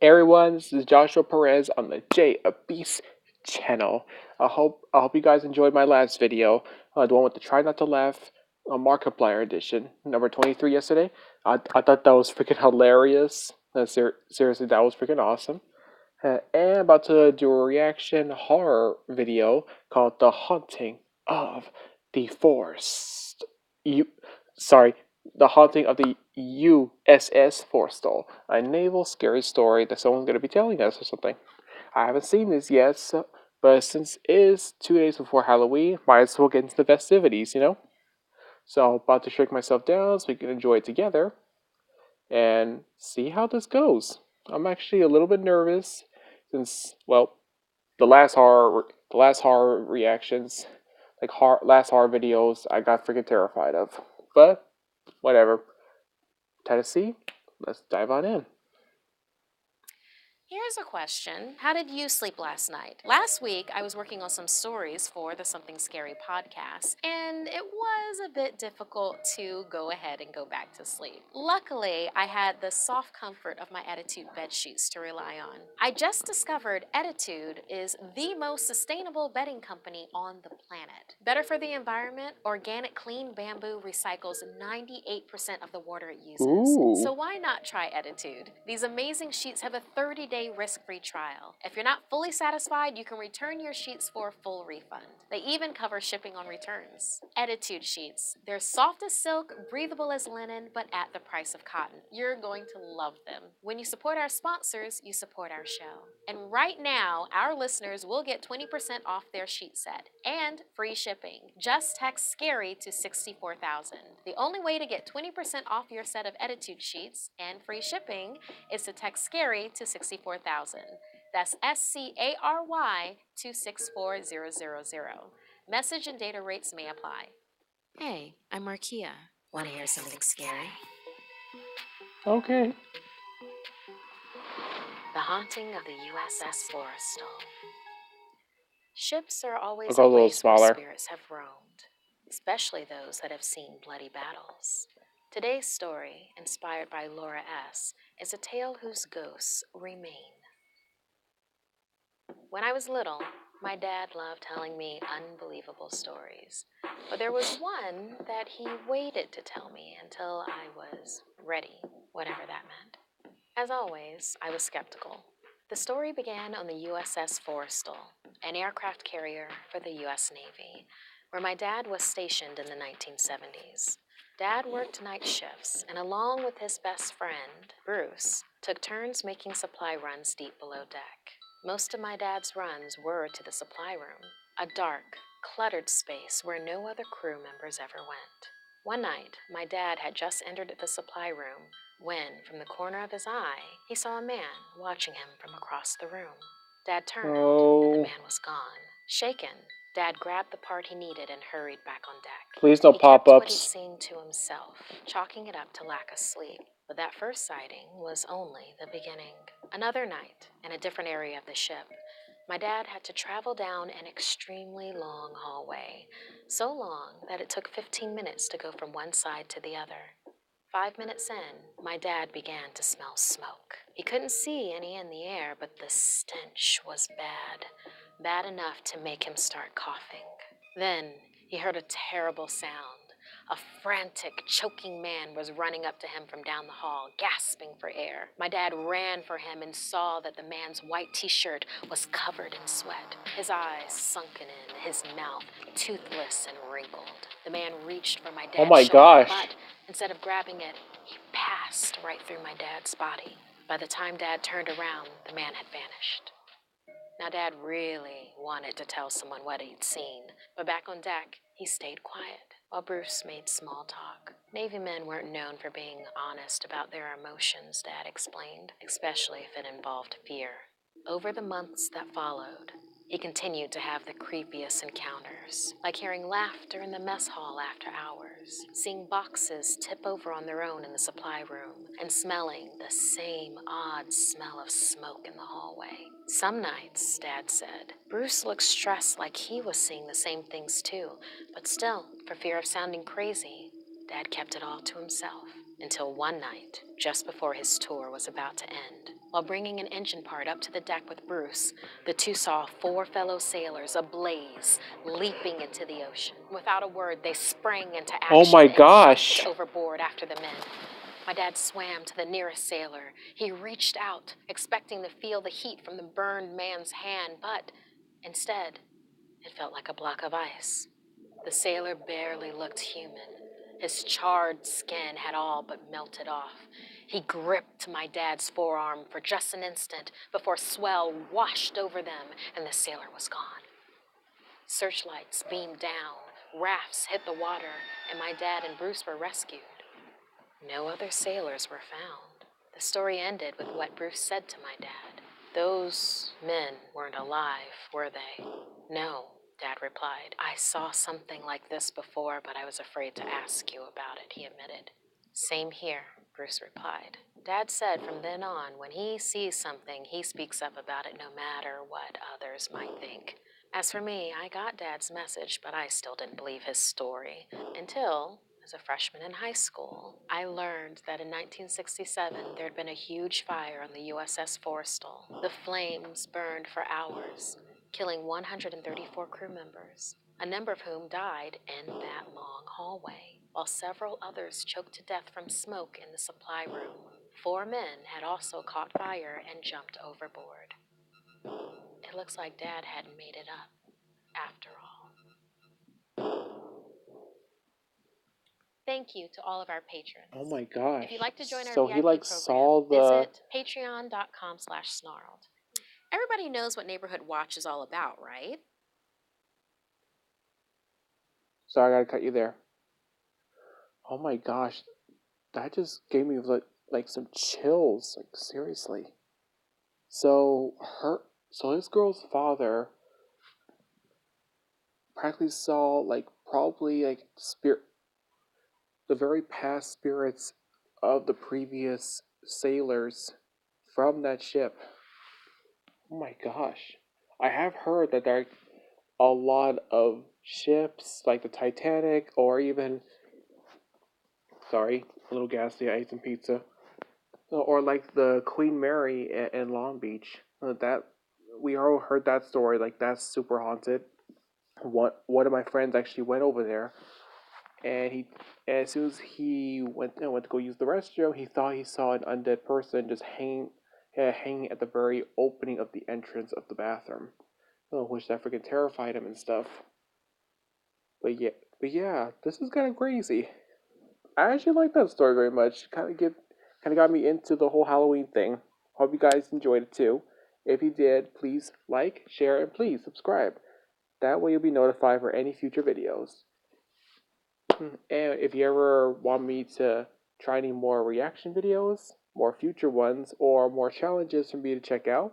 Everyone, this is Joshua Perez on the J Beast channel. I hope you guys enjoyed my last video, the one with the Try Not to Laugh Markiplier edition, number 23 yesterday. I thought that was freaking hilarious. Seriously, that was freaking awesome. And about to do a reaction horror video called "The Haunting of the Forest." Sorry, "The Haunting of the USS Forrestal," a naval scary story that someone's going to be telling us or something. I haven't seen this yet, but since it is 2 days before Halloween, might as well get into the festivities, So I'm about to shake myself down so we can enjoy it together and see how this goes. I'm actually a little bit nervous since, well, the last horror reactions, last horror videos, I got freaking terrified of. But whatever. Tennessee, let's dive on in. Here's a question. How did you sleep last night? Last week, I was working on some stories for the Something Scary podcast, and it was a bit difficult to go ahead and go back to sleep. Luckily, I had the soft comfort of my Attitude bed sheets to rely on. I just discovered Attitude is the most sustainable bedding company on the planet. Better for the environment, organic clean bamboo recycles 98% of the water it uses. Ooh. So why not try Attitude? These amazing sheets have a 30-day risk-free trial. If you're not fully satisfied, you can return your sheets for a full refund. They even cover shipping on returns. Attitude sheets. They're soft as silk, breathable as linen, but at the price of cotton. You're going to love them. When you support our sponsors, you support our show. And right now, our listeners will get 20% off their sheet set and free shipping. Just text SCARY to 64,000. The only way to get 20% off your set of Attitude sheets and free shipping is to text SCARY to 64,000. That's SCARY to 64000. Message and data rates may apply. Hey, I'm Markia. Want to hear something scary? Okay. The Haunting of the USS Forrestal. Ships are always I'll go a a little place where smaller. spirits have roamed, especially those that have seen bloody battles. Today's story, inspired by Laura S., is a tale whose ghosts remain. When I was little, my dad loved telling me unbelievable stories, but there was one that he waited to tell me until I was ready, whatever that meant. As always, I was skeptical. The story began on the USS Forrestal, an aircraft carrier for the U.S. Navy, where my dad was stationed in the 1970s. Dad worked night shifts, and along with his best friend, Bruce, took turns making supply runs deep below deck. Most of my dad's runs were to the supply room, a dark, cluttered space where no other crew members ever went. One night, my dad had just entered the supply room when, from the corner of his eye, he saw a man watching him from across the room. Dad turned, and the man was gone. Shaken, Dad grabbed the part he needed and hurried back on deck. Please no He kept what he'd pop-ups. seen to himself, chalking it up to lack of sleep. But that first sighting was only the beginning. Another night, in a different area of the ship, my dad had to travel down an extremely long hallway, so long that it took 15 minutes to go from one side to the other. 5 minutes in, my dad began to smell smoke. He couldn't see any in the air, but the stench was bad. Bad enough to make him start coughing. Then he heard a terrible sound. A frantic, choking man was running up to him from down the hall, gasping for air. My dad ran for him and saw that the man's white t-shirt was covered in sweat, his eyes sunken in, his mouth toothless and wrinkled. The man reached for my dad's Oh my shoulder, gosh. but instead of grabbing it, he passed right through my dad's body. By the time Dad turned around, the man had vanished. Now, Dad really wanted to tell someone what he'd seen, but back on deck, he stayed quiet while Bruce made small talk. Navy men weren't known for being honest about their emotions, Dad explained, especially if it involved fear. Over the months that followed, he continued to have the creepiest encounters, like hearing laughter in the mess hall after hours, seeing boxes tip over on their own in the supply room, and smelling the same odd smell of smoke in the hallway. Some nights, Dad said, Bruce looked stressed like he was seeing the same things too, but still, for fear of sounding crazy, Dad kept it all to himself. Until one night, just before his tour was about to end, while bringing an engine part up to the deck with Bruce, the two saw 4 fellow sailors ablaze, leaping into the ocean. Without a word, they sprang into action Oh my and gosh. jumped overboard after the men. My dad swam to the nearest sailor. He reached out, expecting to feel the heat from the burned man's hand, but instead, it felt like a block of ice. The sailor barely looked human. His charred skin had all but melted off. He gripped my dad's forearm for just an instant before swell washed over them and the sailor was gone. Searchlights beamed down, rafts hit the water, and my dad and Bruce were rescued. No other sailors were found. The story ended with what Bruce said to my dad. Those men weren't alive, were they? No, Dad replied. I saw something like this before, but I was afraid to ask you about it, he admitted. Same here, Bruce replied. Dad said from then on, when he sees something, he speaks up about it no matter what others might think. As for me, I got Dad's message, but I still didn't believe his story until, as a freshman in high school, I learned that in 1967 there had been a huge fire on the USS Forrestal. The flames burned for hours, killing 134 crew members, a number of whom died in that long hallway, while several others choked to death from smoke in the supply room. 4 men had also caught fire and jumped overboard. It looks like Dad hadn't made it up, after all. Thank you to all of our patrons. Oh my gosh. If you'd like to join our So VIP he like program, saw the. visit patreon.com/snarled. Everybody knows what Neighborhood Watch is all about, right? Sorry, I gotta cut you there. Oh my gosh, that just gave me like some chills. Like seriously. So this girl's father practically saw like probably like the very past spirits of the previous sailors from that ship. Oh my gosh. I have heard that there are a lot of ships like the Titanic or even sorry, a little gassy, I ate some pizza. Or like the Queen Mary in Long Beach. That we all heard that story, like that's super haunted. One of my friends actually went over there and as soon as he went to go use the restroom, he thought he saw an undead person just hanging at the very opening of the entrance of the bathroom, which that freaking terrified him and stuff. But yeah, this is kind of crazy. I actually like that story very much. Kind of got me into the whole Halloween thing. Hope you guys enjoyed it too. If you did, please like, share, and please subscribe. That way you'll be notified for any future videos. And if you ever want me to try any more reaction videos, more future ones, or more challenges for me to check out,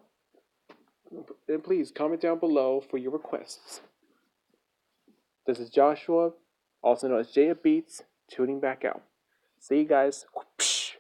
then please comment down below for your requests. This is Joshua, also known as Jay Beats, tuning back out. See you guys.